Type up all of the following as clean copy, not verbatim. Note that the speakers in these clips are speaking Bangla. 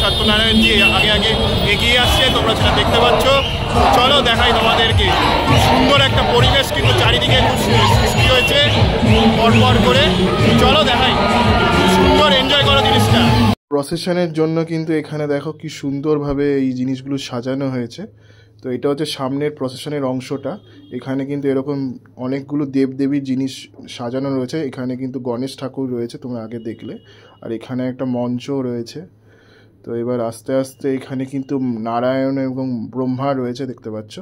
সত্যনারায়ণজি আগে আগে এগিয়ে আসছে, তোমরা সেটা দেখতে পাচ্ছ। চলো দেখাই তোমাদেরকে, সুন্দর একটা পরিবেশ কিন্তু চারিদিকে সৃষ্টি হয়েছে পরপর করে। চলো দেখাই, সুন্দর এনজয় করো জিনিসটা। প্রসেশনের জন্য কিন্তু এখানে দেখো কি সুন্দরভাবে এই জিনিসগুলো সাজানো হয়েছে। তো এটা হচ্ছে সামনের প্রসেশনের অংশটা। এখানে কিন্তু এরকম অনেকগুলো দেবদেবীর জিনিস সাজানো রয়েছে। এখানে কিন্তু গণেশ ঠাকুর রয়েছে, তোমরা আগে দেখলে, আর এখানে একটা মঞ্চ রয়েছে। তো এবার আস্তে আস্তে এখানে কিন্তু নারায়ণ এবং ব্রহ্মা রয়েছে, দেখতে পাচ্ছ।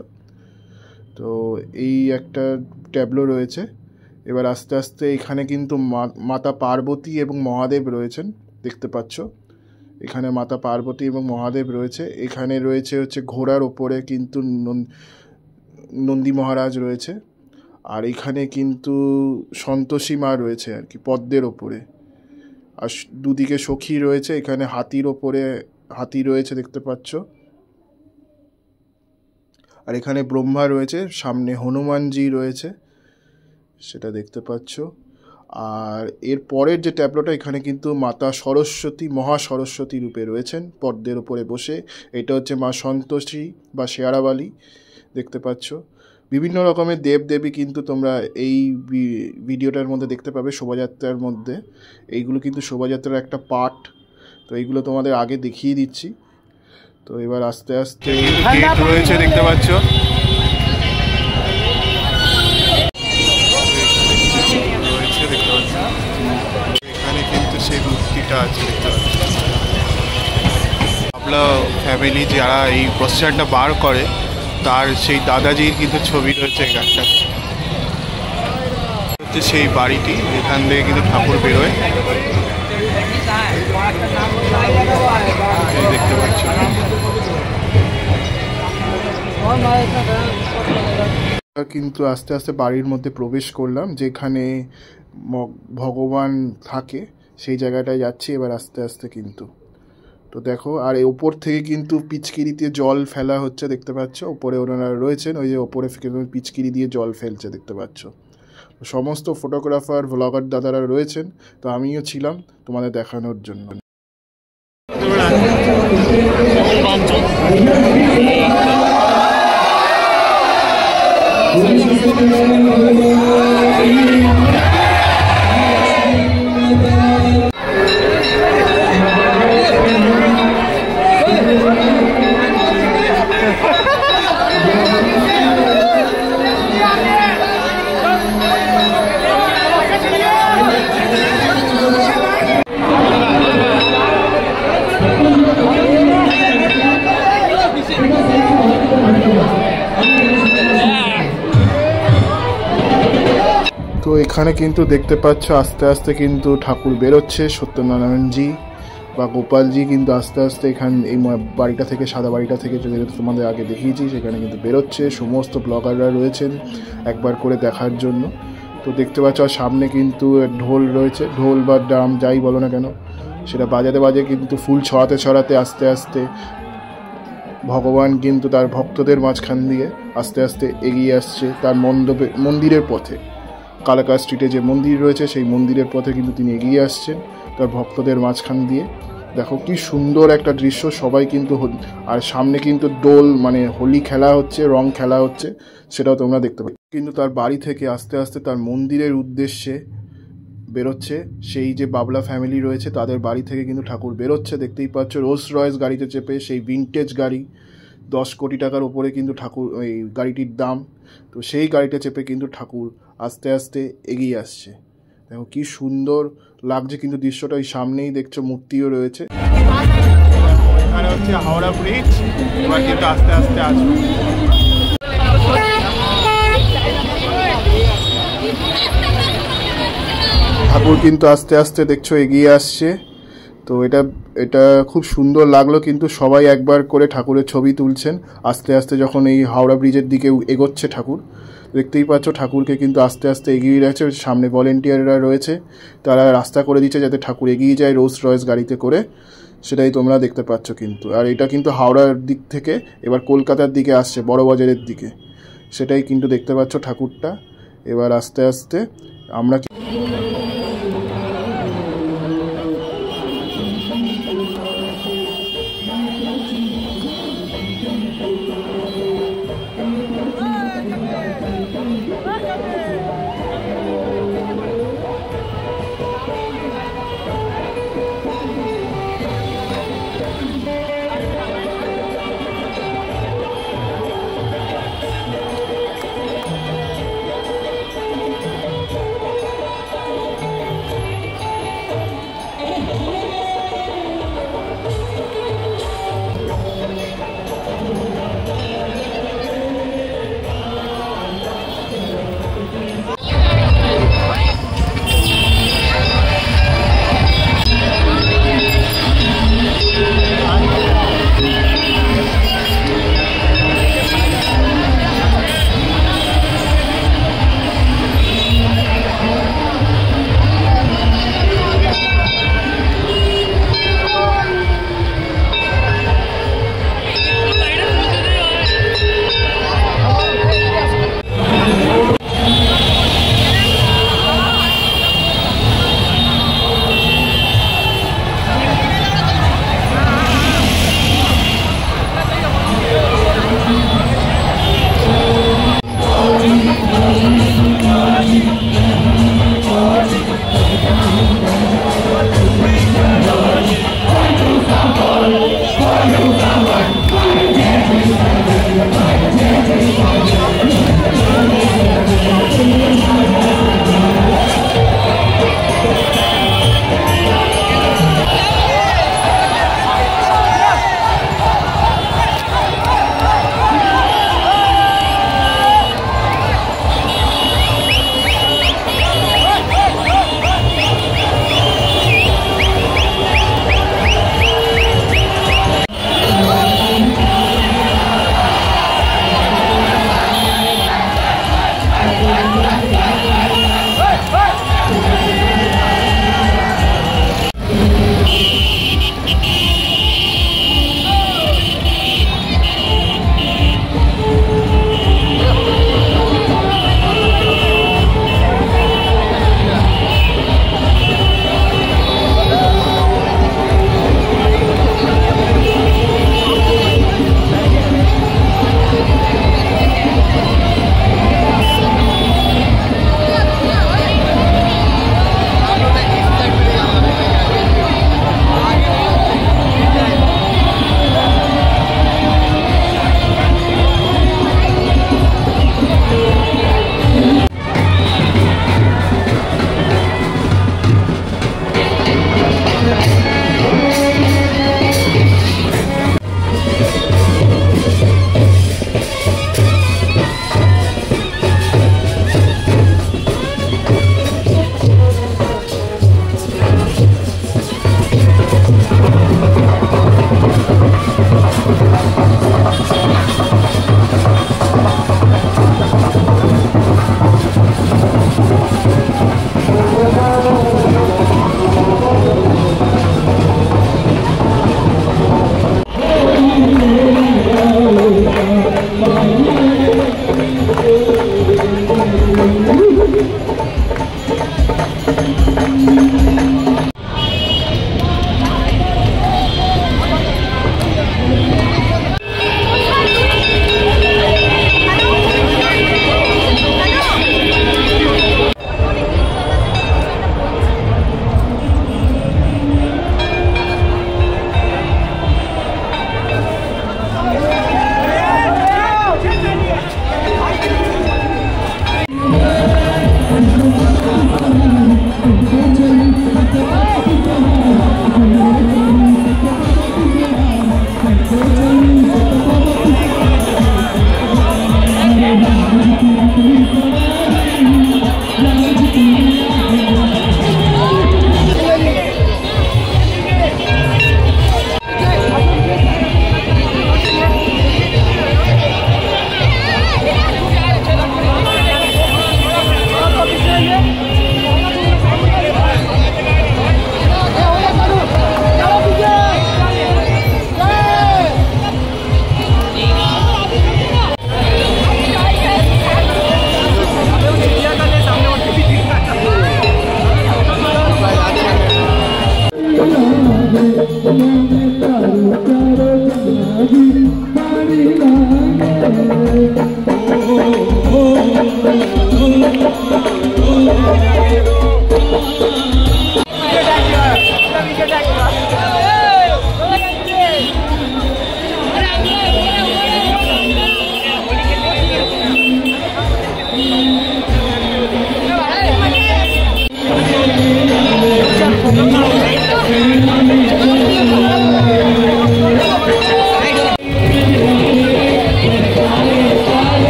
তো এই একটা ট্যাবলো রয়েছে। এবার আস্তে আস্তে এখানে কিন্তু মাতা পার্বতী এবং মহাদেব রয়েছেন, দেখতে পাচ্ছ। এখানে মাতা পার্বতী এবং মহাদেব রয়েছে। এখানে রয়েছে হচ্ছে ঘোড়ার ওপরে কিন্তু নন্দী মহারাজ রয়েছে। আর এখানে কিন্তু সন্তোষী মা রয়েছে আর কি পদ্মের ওপরে। আর দুদিকে সখী রয়েছে। এখানে হাতির ওপরে হাতি রয়েছে, দেখতে পাচ্ছ। আর এখানে ব্রহ্মা রয়েছে, সামনে হনুমানজি রয়েছে, সেটা দেখতে পাচ্ছ। আর এর পরের যে ট্যাবলোটা, এখানে কিন্তু মাতা সরস্বতী, মহা সরস্বতী রূপে রয়েছেন পদ্মের ওপরে বসে। এটা হচ্ছে মা সন্তোষী বা শেয়ারাবালি, দেখতে পাচ্ছ। বিভিন্ন রকমের দেবদেবী কিন্তু তোমরা এই ভিডিওটার মধ্যে দেখতে পাবে, শোভাযাত্রার মধ্যে। এইগুলো কিন্তু শোভাযাত্রার একটা পার্ট। তো এইগুলো তোমাদের আগে দেখিয়ে দিচ্ছি। তো এবার আস্তে আস্তে গেট রয়েছে, দেখতে পাচ্ছ। এখানে কিন্তু সেই মূর্তিটা আছে, দেখতে পাচ্ছ। বাবলা ফ্যামিলি যারা এই প্রসেসনটা বার করে, তার সেই দাদাজির কিন্তু ছবি রয়েছে একটা। হচ্ছে সেই বাড়িটি, এখান থেকে কিন্তু ঠাকুর বেরোয়, দেখতে পাচ্ছ। কিন্তু আস্তে আস্তে বাড়ির মধ্যে প্রবেশ করলাম, যেখানে ভগবান থাকে, সেই জায়গাটায় যাচ্ছি এবার আস্তে আস্তে কিন্তু। তো দেখো, আর এই ওপর থেকে কিন্তু পিচকিরিতে জল ফেলা হচ্ছে, দেখতে পাচ্ছ। ওপরে ওনারা রয়েছেন, ওই যে ওপরে পিচকিরি দিয়ে জল ফেলছে, দেখতে পাচ্ছ। সমস্ত ফটোগ্রাফার ব্লগার দাদারা রয়েছেন। তো আমিও ছিলাম তোমাদের দেখানোর জন্য। তো এখানে কিন্তু দেখতে পাচ্ছ আস্তে আস্তে কিন্তু ঠাকুর বেরোচ্ছে। সত্যনারায়ণজি বা গোপালজি কিন্তু আস্তে আস্তে এই বাড়িটা থেকে, সাদা বাড়িটা থেকে, যেটা তোমাদের আগে দেখিয়েছি, সেখানে কিন্তু বেরোচ্ছে। সমস্ত ব্লগাররা রয়েছেন একবার করে দেখার জন্য। তো দেখতে পাচ্ছ, আর সামনে কিন্তু ঢোল রয়েছে, ঢোল বা ড্রাম যাই বলো না কেন, সেটা বাজাতে বাজে কিন্তু ফুল ছড়াতে ছড়াতে আস্তে আস্তে ভগবান কিন্তু তার ভক্তদের মাঝখান দিয়ে আস্তে আস্তে এগিয়ে আসছে তার মন্দিরের পথে। কালাকা স্ট্রিটে যে মন্দির রয়েছে, সেই মন্দিরের পথে কিন্তু তিনি এগিয়ে আসছেন তার ভক্তদের মাঝখান দিয়ে। দেখো কি সুন্দর একটা দৃশ্য। সবাই কিন্তু, আর সামনে কিন্তু দোল মানে হোলি খেলা হচ্ছে, রং খেলা হচ্ছে, সেটাও তোমরা দেখতে পাবে। কিন্তু তার বাড়ি থেকে আস্তে আস্তে তার মন্দিরের উদ্দেশ্যে বেরোচ্ছে। সেই যে বাবলা ফ্যামিলি রয়েছে, তাদের বাড়ি থেকে কিন্তু ঠাকুর বেরোচ্ছে, দেখতেই পাচ্ছ। রোলস রয়েস গাড়িতে চেপে, সেই ভিনটেজ গাড়ি, 10 কোটি টাকার ওপরে কিন্তু ঠাকুর এই গাড়িটির দাম। তো সেই গাড়িটা চেপে কিন্তু ঠাকুর আস্তে আস্তে এগিয়ে আসছে। দেখো কি সুন্দর লাগছে কিন্তু দৃশ্যটা। ওই সামনেই দেখছো মূর্তিও রয়েছে। এখানে হচ্ছে হাওড়া ব্রিজ, এবার কিন্তু আস্তে আস্তে আসবে। ঠাকুর কিন্তু আস্তে আস্তে দেখছো এগিয়ে আসছে। তো এটা খুব সুন্দর লাগলো, কিন্তু সবাই একবার করে ঠাকুরের ছবি তুলছেন আস্তে আস্তে যখন এই হাওড়া ব্রিজের দিকে এগোচ্ছে ঠাকুর। দেখতেই পাচ্ছ ঠাকুরকে কিন্তু আস্তে আস্তে এগিয়ে যাচ্ছে, সামনে ভলেন্টিয়াররা রয়েছে, তারা রাস্তা করে দিচ্ছে যাতে ঠাকুর এগিয়ে যায় রোলস রয়েস গাড়িতে করে, সেটাই তোমরা দেখতে পাচ্ছ কিন্তু। আর এটা কিন্তু হাওড়ার দিক থেকে এবার কলকাতার দিকে আসছে, বড় বাজারের দিকে, সেটাই কিন্তু দেখতে পাচ্ছ ঠাকুরটা। এবার আস্তে আস্তে আমরা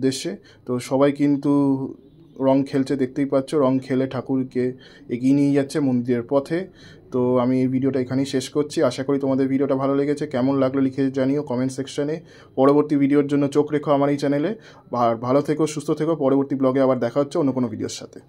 উদ্দেশ্যে। তো সবাই কিন্তু রং খেলছে, দেখতেই পাচ্ছ, রং খেলে ঠাকুরকে এগিয়ে নিয়ে যাচ্ছে মন্দিরের পথে। তো আমি এই ভিডিওটা এখানেই শেষ করছি। আশা করি তোমাদের ভিডিওটা ভালো লেগেছে। কেমন লাগলো লিখে জানিও কমেন্ট সেকশনে। পরবর্তী ভিডিওর জন্য চোখ রেখো আমার এই চ্যানেলে। আর ভালো থেকো, সুস্থ থেকো। পরবর্তী ব্লগে আবার দেখা হচ্ছে অন্য কোনো ভিডিওর সাথে।